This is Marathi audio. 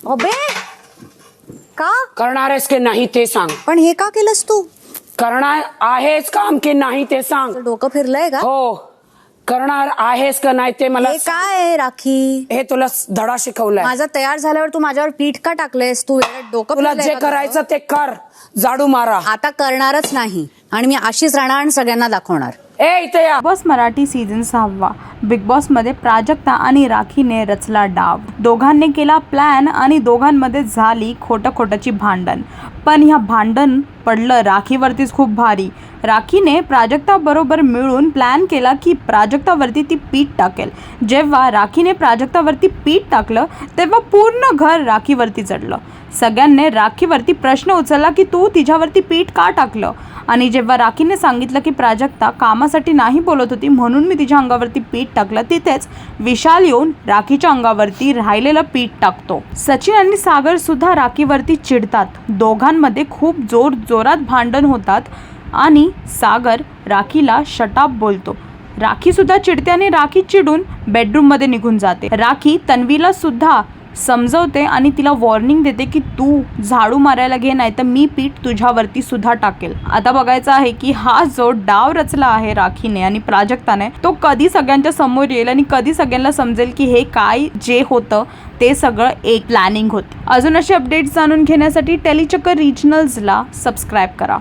अबे का करणार आहेस की नाही ते सांग. पण हे का केलंस तू? करणार आहेस काम की नाही ते सांग. डोकं फिरलंय का? हो, करणार आहेस का नाही ते मला हे काय आहे राखी? हे तुला धडा शिकवलाय. माझं तयार झाल्यावर तू माझ्यावर पीठ का टाकलेस? तू डोकं तुला फिरलंय जे का तुझं? करायचं ते कर, झाडू मारा. आता करणारच नाही आणि मी अशीच राहणार आणि सगळ्यांना दाखवणार. ए इथे या. Big boss Marathi season 6. Big boss मध्ये प्राजक्ता आणि राखीने रचला डाव. दोघांनी केला प्लॅन आणि दोघांमध्ये झाली खोटाची भांडण. पण ह्या भांडण पडलं राखीवरतीच खूप भारी. राखीने प्राजक्ता बरोबर मिळून प्लॅन केला की प्राजक्तावरती ती पीठ टाकेल. जेव्हा राखीने प्राजक्तावरती पीठ टाकलं तेव्हा पूर्ण घर राखीवरती चढलं. सगळ्यांनी राखीवरती प्रश्न उचलला की तू तिच्यावरती पीठ का टाकलं. आणि जेव्हा राखीने सांगितलं की प्राजक्ता कामासाठी नाही बोलत होती म्हणून मी तिच्या अंगावरती पीठ टाकलं, तिथेच विशाल येऊन राखीच्या अंगावरती राहिलेलं पीठ टाकतो. सचिन आणि सागर सुद्धा राखीवरती चिडतात. दोघांमध्ये खूप जोरात भांडण होतात आणि सागर राखीला शटाप बोलतो. राखी सुद्धा चिडते आणि राखी चिडून बेडरूम मध्ये निघून जाते. राखी तन्वीला सुद्धा समजवते आणि तिला वॉर्निंग देते की तू झाडू मारायला घे, नाही तर मी पीठ तुझ्यावरती सुद्धा टाकेल. आता बघायचं आहे की हा जो डाव रचला आहे राखीने आणि प्राजक्ताने तो कधी सगळ्यांच्या समोर येईल आणि कधी सगळ्यांना समजेल की हे काय जे होतं ते सगळं एक प्लॅनिंग होती. अजून असे अपडेट्स जाणून घेण्यासाठी टेलीचक्कर रिजनल्सला सबस्क्राईब करा.